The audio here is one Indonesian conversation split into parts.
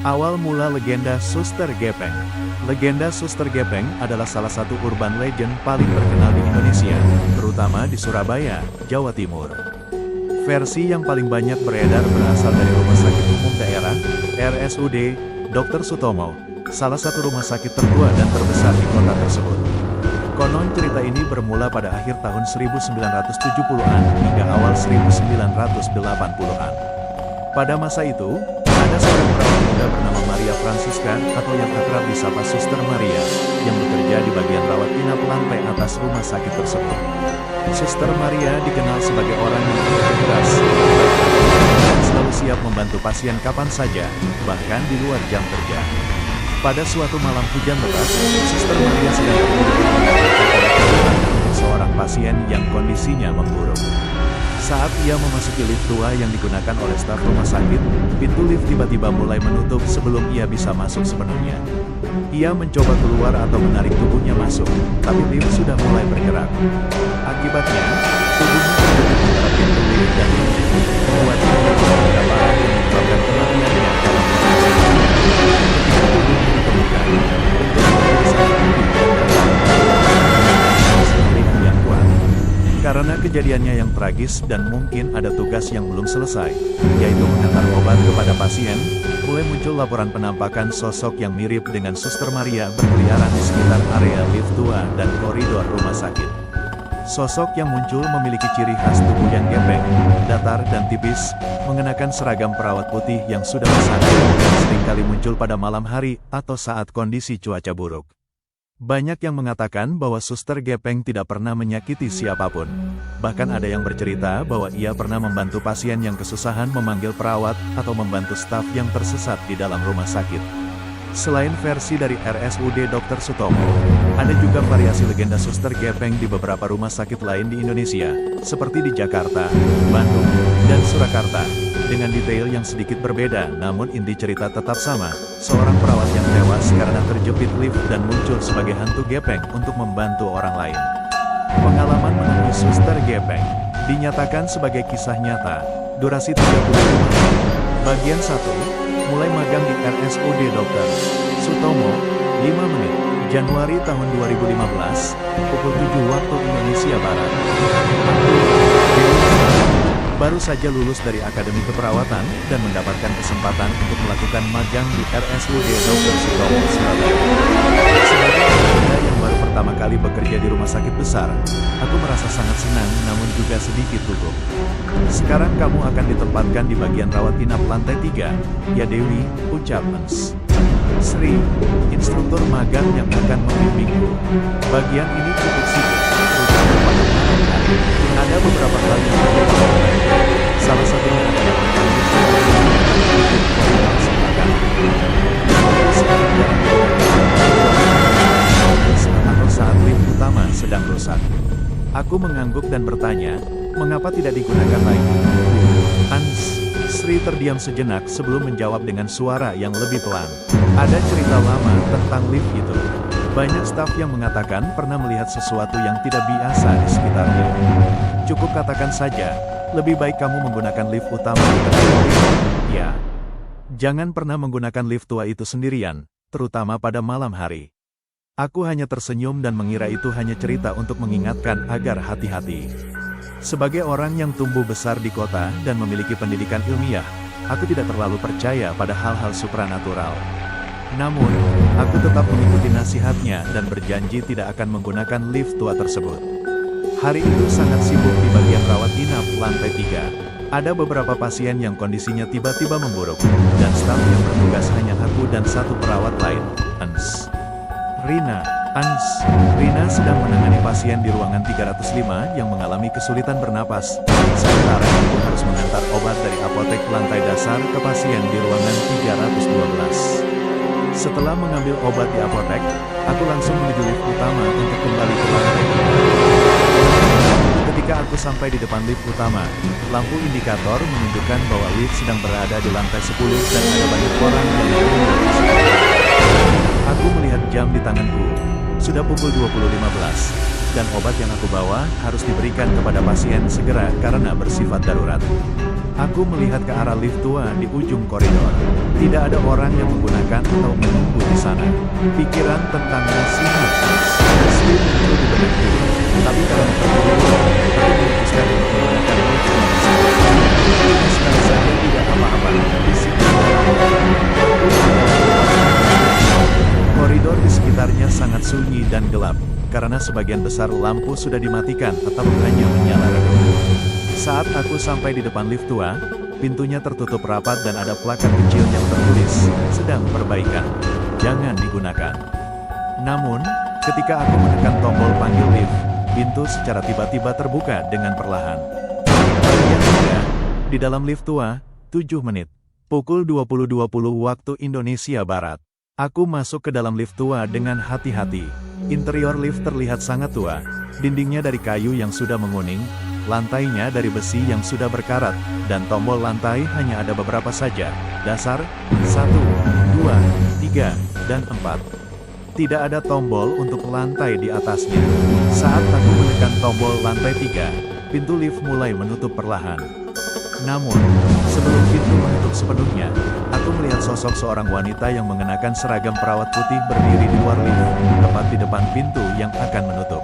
Awal mula legenda Suster Gepeng. Legenda Suster Gepeng adalah salah satu urban legend paling terkenal di Indonesia, terutama di Surabaya, Jawa Timur. Versi yang paling banyak beredar berasal dari Rumah Sakit Umum Daerah, RSUD, Dr. Sutomo, salah satu rumah sakit tertua dan terbesar di kota tersebut. Konon cerita ini bermula pada akhir tahun 1970-an hingga awal 1980-an. Pada masa itu, ada seorang perawat muda bernama Maria Francisca atau yang akrab disapa Suster Maria, yang bekerja di bagian rawat inap lantai atas rumah sakit tersebut. Suster Maria dikenal sebagai orang yang bekerja keras, dan selalu siap membantu pasien kapan saja, bahkan di luar jam kerja. Pada suatu malam hujan lebat, Suster Maria sedang seorang pasien yang kondisinya memburuk. Saat ia memasuki lift tua yang digunakan oleh staf rumah sakit, pintu lift tiba-tiba mulai menutup sebelum ia bisa masuk sepenuhnya. Ia mencoba keluar atau menarik tubuhnya masuk, tapi lift sudah mulai bergerak. Akibatnya, tubuhnya terjepit antara pintu lift dan membuatnya terluka parah yang menyebabkan kematiannya dalam ketika tubuhnya ditemukan. Karena kejadiannya yang tragis dan mungkin ada tugas yang belum selesai, yaitu mengantar obat kepada pasien, mulai muncul laporan penampakan sosok yang mirip dengan Suster Maria berkeliaran di sekitar area lift tua dan koridor rumah sakit. Sosok yang muncul memiliki ciri khas tubuh yang gepeng, datar dan tipis, mengenakan seragam perawat putih yang sudah besar, dan seringkali muncul pada malam hari atau saat kondisi cuaca buruk. Banyak yang mengatakan bahwa Suster Gepeng tidak pernah menyakiti siapapun. Bahkan ada yang bercerita bahwa ia pernah membantu pasien yang kesusahan memanggil perawat atau membantu staf yang tersesat di dalam rumah sakit. Selain versi dari RSUD Dr. Sutomo, ada juga variasi legenda Suster Gepeng di beberapa rumah sakit lain di Indonesia, seperti di Jakarta, Bandung, dan Surakarta. Dengan detail yang sedikit berbeda, namun inti cerita tetap sama, seorang perawat yang tewas karena terjepit lift dan muncul sebagai hantu gepeng untuk membantu orang lain. Pengalaman menemui Suster Gepeng dinyatakan sebagai kisah nyata, durasi 35 menit. Bagian 1, mulai magang di RSUD Dr. Sutomo, 5 menit, Januari tahun 2015, pukul 7 waktu Indonesia Barat. Baru saja lulus dari Akademi Keperawatan dan mendapatkan kesempatan untuk melakukan magang di RSUD Dr. Sutomo, Surabaya. Sebagai pemuda yang baru pertama kali bekerja di rumah sakit besar, aku merasa sangat senang namun juga sedikit gugup. Sekarang kamu akan ditempatkan di bagian rawat inap lantai 3, ya Dewi, ucap Ens. Sri, instruktur magang yang akan membimbingku. Bagian ini cukup sibuk, terutama pada malam hari. Ada beberapa hal yang salah satunya adalah atau saat lift utama sedang rusak. Aku mengangguk dan bertanya, mengapa tidak digunakan lagi? Sri terdiam sejenak sebelum menjawab dengan suara yang lebih pelan. Ada cerita lama tentang lift itu. Banyak staf yang mengatakan pernah melihat sesuatu yang tidak biasa di sekitarnya. Cukup katakan saja, lebih baik kamu menggunakan lift utama daripada lift. Ya. Jangan pernah menggunakan lift tua itu sendirian, terutama pada malam hari. Aku hanya tersenyum dan mengira itu hanya cerita untuk mengingatkan agar hati-hati. Sebagai orang yang tumbuh besar di kota dan memiliki pendidikan ilmiah, aku tidak terlalu percaya pada hal-hal supranatural. Namun, aku tetap mengikuti nasihatnya dan berjanji tidak akan menggunakan lift tua tersebut. Hari itu sangat sibuk di bagian rawat inap lantai 3. Ada beberapa pasien yang kondisinya tiba-tiba memburuk, dan staf yang bertugas hanya aku dan satu perawat lain, Rina sedang menangani pasien di ruangan 305 yang mengalami kesulitan bernapas. Sementara aku harus mengantar obat dari apotek lantai dasar ke pasien di ruangan 312. Setelah mengambil obat di apotek, aku langsung menuju lift utama untuk kembali ke lantai 3. Ketika aku sampai di depan lift utama, lampu indikator menunjukkan bahwa lift sedang berada di lantai 10 dan ada banyak orang yang menunggu. Aku melihat jam di tanganku. Sudah pukul 20.15. dan obat yang aku bawa harus diberikan kepada pasien segera karena bersifat darurat. Aku melihat ke arah lift tua di ujung koridor. Tidak ada orang yang menggunakan atau menunggu di sana. Pikiran tentang nasihat asli muncul di benakku. Tapi karena terburu-buru, aku memutuskan untuk menggunakan lift tersebut. Sekali saja tidak apa-apa. Di situ koridor di sekitarnya sangat sunyi dan gelap, karena sebagian besar lampu sudah dimatikan atau hanya menyala redup. Saat aku sampai di depan lift tua, pintunya tertutup rapat dan ada plakat kecil yang tertulis, "Sedang perbaikan. Jangan digunakan." Namun, ketika aku menekan tombol panggil lift, pintu secara tiba-tiba terbuka dengan perlahan. Bagian 3, di dalam lift tua, 7 menit. Pukul 20.20 waktu Indonesia Barat. Aku masuk ke dalam lift tua dengan hati-hati. Interior lift terlihat sangat tua. Dindingnya dari kayu yang sudah menguning, lantainya dari besi yang sudah berkarat, dan tombol lantai hanya ada beberapa saja. Dasar, 1, 2, 3, dan 4. Tidak ada tombol untuk lantai di atasnya. Saat aku menekan tombol lantai 3, pintu lift mulai menutup perlahan. Namun, sebelum pintu menutup sepenuhnya, aku melihat sosok seorang wanita yang mengenakan seragam perawat putih berdiri di luar lift, tepat di depan pintu yang akan menutup.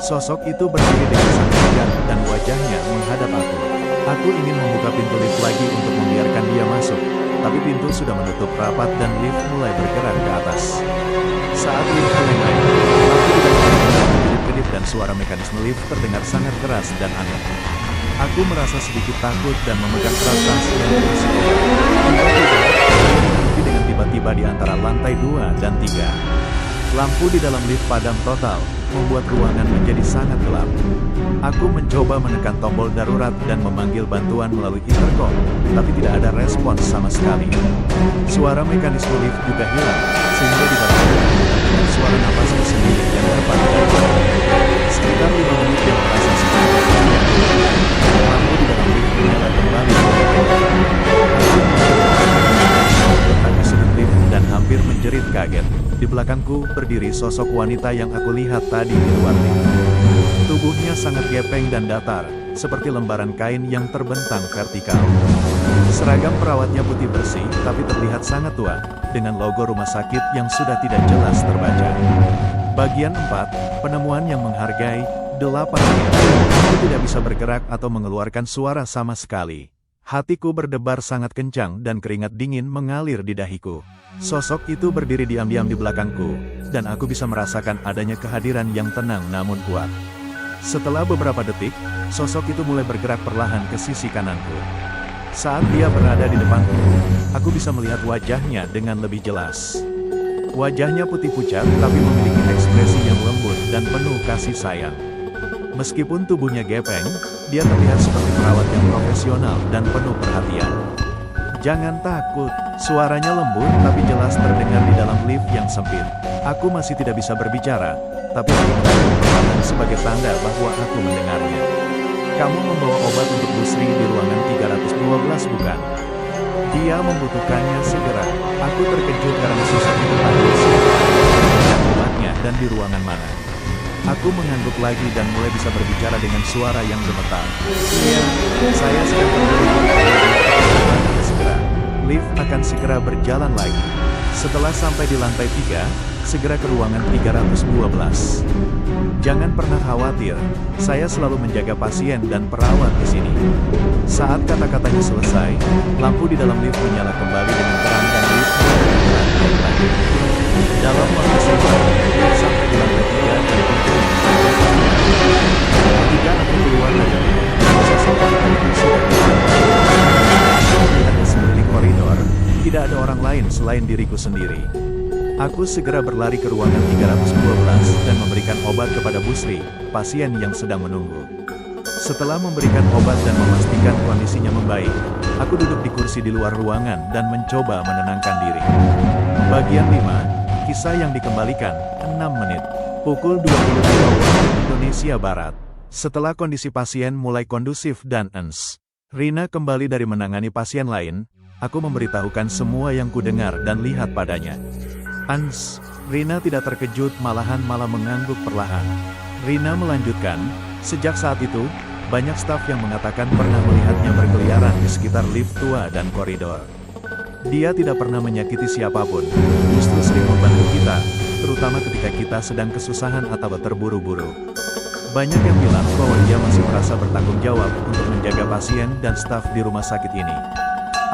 Sosok itu berdiri dengan sangat tegak dan wajahnya menghadap aku. Aku ingin membuka pintu lift lagi untuk membiarkan dia masuk, tapi pintu sudah menutup rapat dan lift mulai bergerak ke atas. Saat lift mulai naik, lampu di dalam lift berkedip-kedip dan suara mekanisme lift terdengar sangat keras dan aneh. Aku merasa sedikit takut dan memegang erat tas yang berisi obat. Tiba-tiba, dengan tiba-tiba di antara lantai 2 dan 3. Lampu di dalam lift padam total, membuat ruangan menjadi sangat gelap. Aku mencoba menekan tombol darurat dan memanggil bantuan melalui intercom, tapi tidak ada respons sama sekali. Suara mekanisme lift juga hilang, sehingga di dalam lift dengan suara napasku sendiri yang tepat dan cepat. Sekitar 5 menit yang terasa sebentar. Lampu di dalam lift menyala kembali. Aku di sudut lift dan hampir menjerit kaget. Di belakangku berdiri sosok wanita yang aku lihat tadi di luar lift. Tubuhnya sangat gepeng dan datar, seperti lembaran kain yang terbentang vertikal. Seragam perawatnya putih bersih, tapi terlihat sangat tua, dengan logo rumah sakit yang sudah tidak jelas terbaca. Bagian 4, penemuan yang menghargai, 8 menit. Aku tidak bisa bergerak atau mengeluarkan suara sama sekali. Hatiku berdebar sangat kencang dan keringat dingin mengalir di dahiku. Sosok itu berdiri diam-diam di belakangku, dan aku bisa merasakan adanya kehadiran yang tenang namun kuat. Setelah beberapa detik, sosok itu mulai bergerak perlahan ke sisi kananku. Saat dia berada di depanku, aku bisa melihat wajahnya dengan lebih jelas. Wajahnya putih pucat tapi memiliki ekspresi yang lembut dan penuh kasih sayang. Meskipun tubuhnya gepeng, dia terlihat seperti perawat yang profesional dan penuh perhatian. "Jangan takut," suaranya lembut tapi jelas terdengar di dalam lift yang sempit. Aku masih tidak bisa berbicara, tapi aku mengangguk perlahan sebagai tanda bahwa aku mendengarnya. "Kamu membawa obat untuk Bu Sri di ruangan 312 bukan? Dia membutuhkannya segera." Aku terkejut karena sosok itu tanya siapa obatnya dan di ruangan mana. Aku mengangguk lagi dan mulai bisa berbicara dengan suara yang gemetar. "Iya, saya sedang segera. Lift akan segera berjalan lagi." Setelah sampai di lantai 3, segera ke ruangan 312. "Jangan pernah khawatir, saya selalu menjaga pasien dan perawat di sini." Saat kata-katanya selesai, lampu di dalam lift menyala kembali dengan terang dan lift bergerak lagi. Dalam waktu singkat, lift sampai di lantai 3 dan pintu ketika aku keluar dari lift, sosok wanita itu sudah melihat di sekeliling koridor. Tidak ada orang lain selain diriku sendiri. Aku segera berlari ke ruangan 312 dan memberikan obat kepada Bu Sri, pasien yang sedang menunggu. Setelah memberikan obat dan memastikan kondisinya membaik, aku duduk di kursi di luar ruangan dan mencoba menenangkan diri. Bagian 5, kisah yang dikembalikan, 6 menit. Pukul 22 waktu Indonesia Barat. Setelah kondisi pasien mulai kondusif dan ens, Rina kembali dari menangani pasien lain, aku memberitahukan semua yang kudengar dan lihat padanya. "Ans," Rina tidak terkejut malah mengangguk perlahan. Rina melanjutkan, sejak saat itu, banyak staf yang mengatakan pernah melihatnya berkeliaran di sekitar lift tua dan koridor. Dia tidak pernah menyakiti siapapun, justru sering membantu kita, terutama ketika kita sedang kesusahan atau terburu-buru. Banyak yang bilang bahwa dia masih merasa bertanggung jawab untuk menjaga pasien dan staf di rumah sakit ini.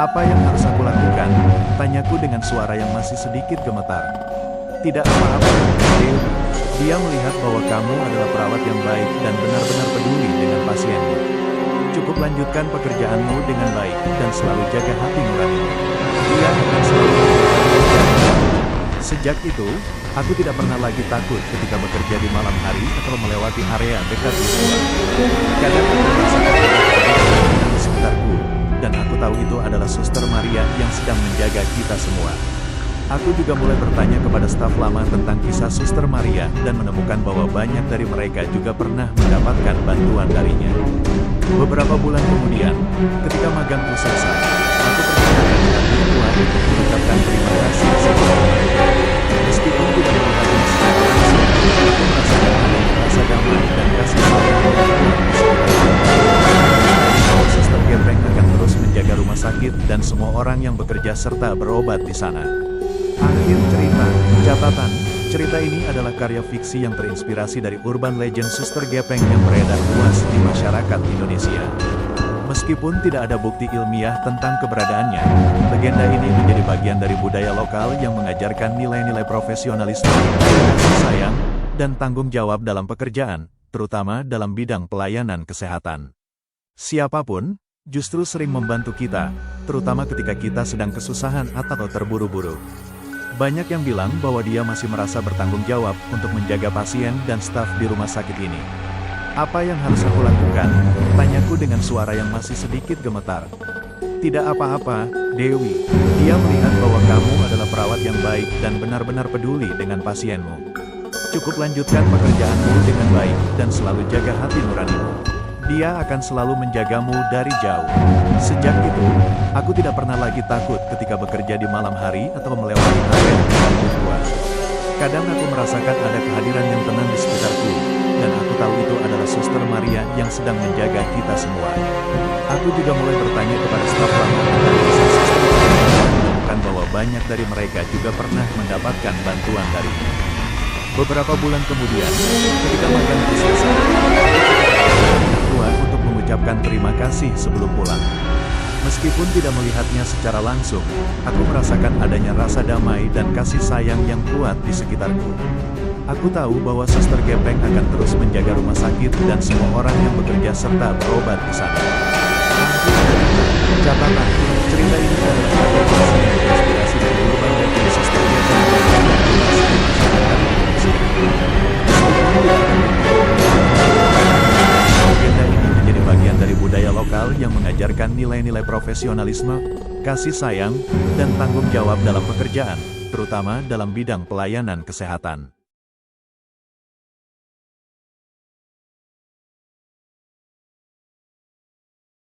Apa yang harus aku lakukan? Tanyaku dengan suara yang masih sedikit gemetar. Tidak apa-apa, Dewi. Dia melihat bahwa kamu adalah perawat yang baik dan benar-benar peduli dengan pasienmu. Cukup lanjutkan pekerjaanmu dengan baik dan selalu jaga hati nuranimu. Dia akan selalu menjaga. Sejak itu, aku tidak pernah lagi takut ketika bekerja di malam hari atau melewati area dekat lift. Kadang aku merasakan di sekitarku, dan aku tahu itu adalah Suster Maria yang sedang menjaga kita semua. Aku juga mulai bertanya kepada staf lama tentang kisah Suster Maria dan menemukan bahwa banyak dari mereka juga pernah mendapatkan bantuan darinya. Beberapa bulan kemudian, ketika magangku selesai, aku pergi dengan Tuhan untuk mengucapkan terima kasih sebelumnya. Meskipun tidak melihatnya secara langsung, aku merasakan adanya rasa damai dan kasih sayang yang kuat di sekitarku. Suster Gepeng akan terus menjaga rumah sakit dan semua orang yang bekerja serta berobat di sana. Akhir cerita, catatan, cerita ini adalah karya fiksi yang terinspirasi dari urban legend Suster Gepeng yang beredar luas di masyarakat Indonesia. Meskipun tidak ada bukti ilmiah tentang keberadaannya, legenda ini menjadi bagian dari budaya lokal yang mengajarkan nilai-nilai profesionalisme, kasih sayang, dan tanggung jawab dalam pekerjaan, terutama dalam bidang pelayanan kesehatan. Siapapun, justru sering membantu kita, terutama ketika kita sedang kesusahan atau terburu-buru. Banyak yang bilang bahwa dia masih merasa bertanggung jawab untuk menjaga pasien dan staf di rumah sakit ini. Apa yang harus aku lakukan? Tanyaku dengan suara yang masih sedikit gemetar. Tidak apa-apa, Dewi. Dia melihat bahwa kamu adalah perawat yang baik dan benar-benar peduli dengan pasienmu. Cukup lanjutkan pekerjaanmu dengan baik dan selalu jaga hati nuranimu. Dia akan selalu menjagamu dari jauh. Sejak itu, aku tidak pernah lagi takut ketika bekerja di malam hari atau melewati area yang tua. Kadang aku merasakan ada kehadiran yang tenang di sekitarku, dan aku tahu itu adalah Suster Maria yang sedang menjaga kita semua. Aku juga mulai bertanya kepada staf lama tentang kisah Suster Maria dan menemukan bahwa banyak dari mereka juga pernah mendapatkan bantuan darinya. Beberapa bulan kemudian, ketika magangku selesai, untuk mengucapkan terima kasih sebelum pulang. Meskipun tidak melihatnya secara langsung, aku merasakan adanya rasa damai dan kasih sayang yang kuat di sekitarku. Aku tahu bahwa Suster Gepeng akan terus menjaga rumah sakit dan semua orang yang bekerja serta berobat di sana. Catatan, cerita ini adalah karya fiksi yang terinspirasi dari urban legend Suster Gepeng yang beredar luas di masyarakat Legenda ini menjadi bagian dari budaya lokal yang mengajarkan nilai-nilai profesionalisme, kasih sayang, dan tanggung jawab dalam pekerjaan, terutama dalam bidang pelayanan kesehatan.